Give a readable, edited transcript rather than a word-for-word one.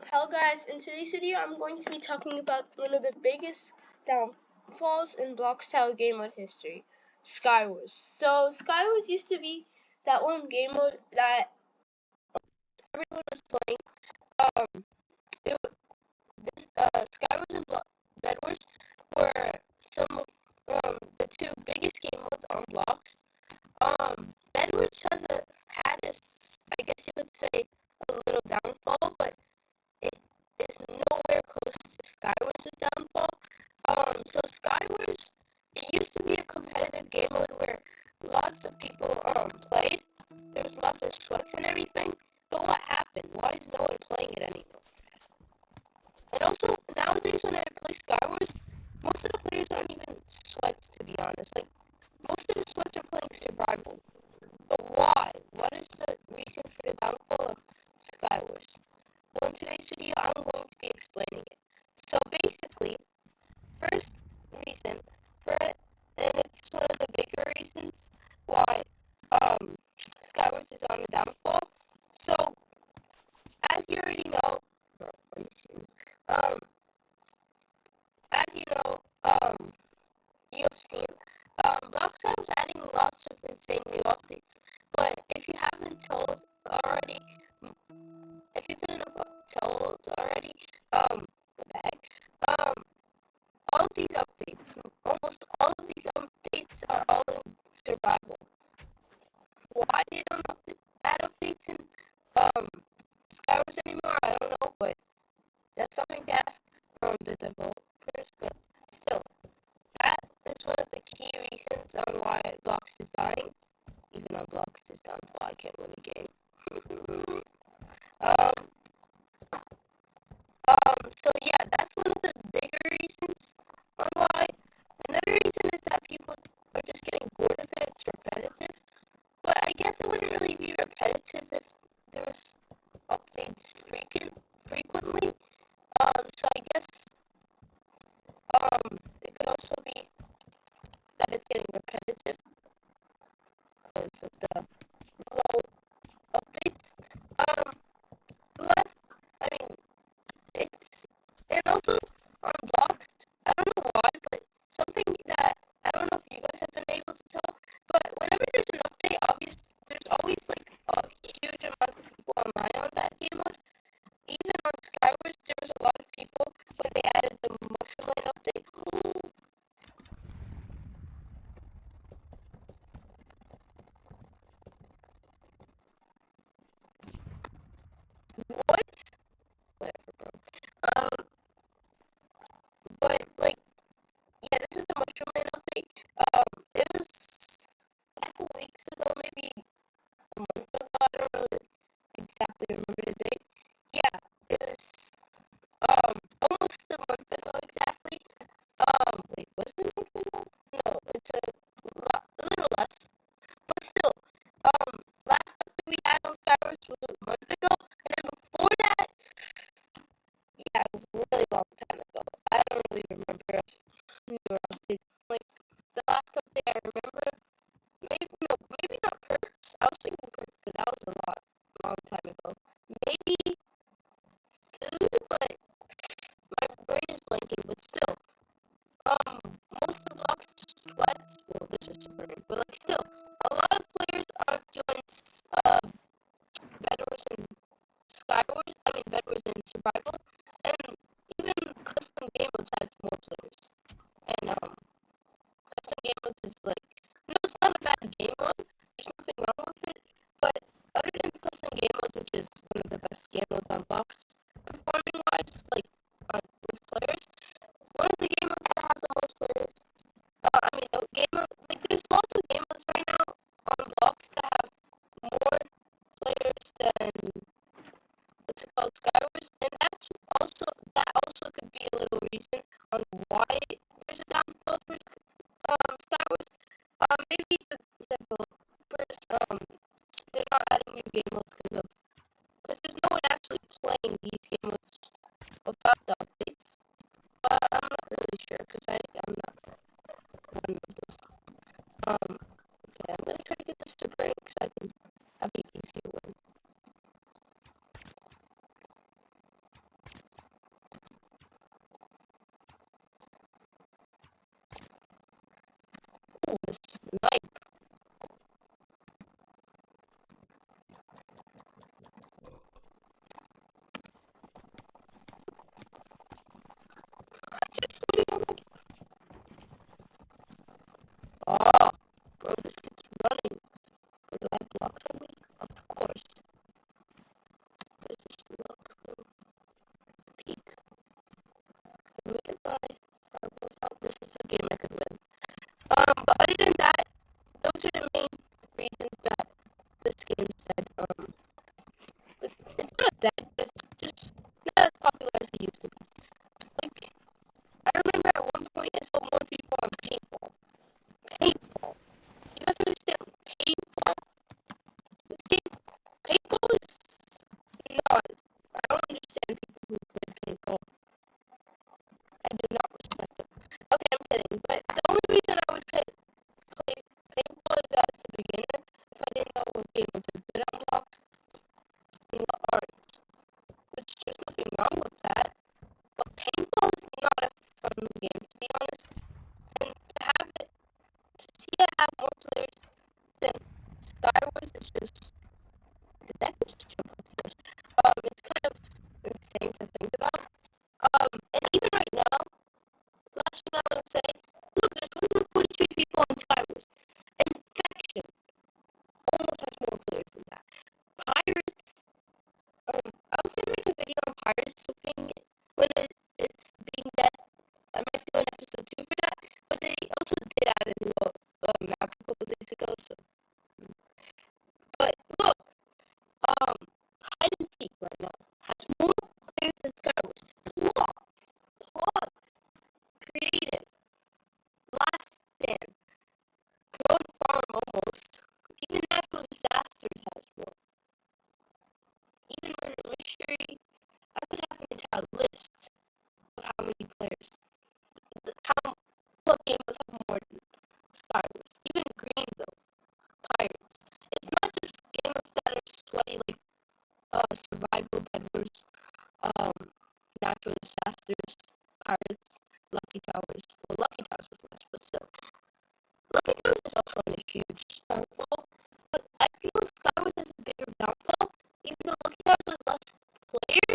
Hello guys, in today's video I'm going to be talking about one of the biggest downfalls in block style game mode history, Skywars. So Skywars used to be that one game mode that everyone was playing. Um, Skywars and Bedwars were some of the two biggest game modes on blocks. Bedwars had a, I guess you could say, a little downfall, but it is nowhere close to Skywars' downfall. So Skywars, it used to be a competitive game mode where lots of people played. There was lots of sweats and everything. But what happened? Why is no one playing it anymore? And also nowadays when I play Skywars, most of the players aren't even sweats, to be honest. Like most of the sweats are playing survival. But why? What is the reason for the downfall of Skywars? Well, in today's video, I'm going to be explaining it. So basically, first reason for it, and it's one of the bigger reasons why Skywars is on the downfall. So, as you already know, are you serious? As you know, you have seen, Blockstar was adding lots of insane new updates. But if you haven't told already, if you couldn't have told already, what the heck? All of these updates, almost all of these updates are all in survival. Why they don't add updates in Skywars anymore, I don't know, but that's something to ask the developers. But still, that is one of the key reasons on why Blocks is dying. Even on Blocks is downfall, I can't win the game. So yeah, that's one of the bigger reasons on why. Another reason is that people are just getting bored of it. It's repetitive. But I guess it wouldn't really be repetitive if there was updates frequently. So I guess it could also be that it's getting repetitive because of the low updates. Plus, I mean, it's, and also on Blocks, I don't know why, but something that I don't know if you guys have been able to tell, but whenever there's an update, there's always like a huge amount of people online on that game mode. Even on Skywars, there was a lot of people when they added the Mushroom Lane update. What? Whatever, bro. Um, but like, yeah, this is the Mushroom Lane update. It was a couple weeks ago, maybe a month ago. I don't really exactly remember the date. Yeah, it was almost a month ago exactly. Wait, was it a month ago? No, it's a little less. But still, last update we had on Skywars was a month ago, and then before that, yeah, it was a really long time ago. I don't really remember a newer update. Like, the last update I remember, maybe not Perks. I was thinking Perks, but that was long time ago. Maybe Food, but my brain is blanking, but still. Most of Blocks sweats, well, this is super, but like still, a lot of players are doing Bedwars and Skywars, Bedwars and Survival, and even custom game modes has more players. And custom game modes is like, no, it's not a bad game mode, there's nothing wrong with it, but other than custom game modes, which is one of the best game modes on Blocks, performing wise, like with players, one of the game modes that have the most players, like there's lots of game modes right now on Blocks that have more players than what's it called, Skywars, and that also could be a little reason on why there's a downfall for Skywars. Maybe the developers they're not adding new game modes because there's no one actually playing these game modes without the updates. I'm not really sure because I'm not one of those. Okay, I'm gonna try to get this to break so I can have the easier win. it used to be. Like, I remember at one point I saw more people on paintball. Paintball. You guys understand paintball? This game, paintball is not. I don't understand people who play paintball. I do not respect them. Okay, I'm kidding. But the only reason I would play paintball is as a beginner if I didn't know what games are good on blocks and what aren't. Which there's nothing wrong with that. But paintball is not a fun game, to be honest. And to have it, to see it have more players than Star Wars is just, did that just jump upstairs? It's kind of insane to think about. And even right now, last thing I want to say, look, there's 143 people on Star Wars. And Faction almost has more players than that. Pirates, I was gonna make a video on Pirates looking when it's being dead. I might do an episode 2 for that, but they also did add a new map a couple days ago, so. But look, hide and seek right now has more players than Star Wars. Plot, creative, last stand, growing farm almost. Even natural disasters has more. Even murder mystery, I could have an entire list of how many players, what games have more than Star Wars. Even Greenville, Pirates. It's not just games that are sweaty like survival, Bed Wars, natural disasters, Pirates, Lucky Towers. Well, Lucky Towers is less, but still. Lucky Towers is also on a huge downfall, but I feel Star Wars has a bigger downfall, even though Lucky Towers has less players.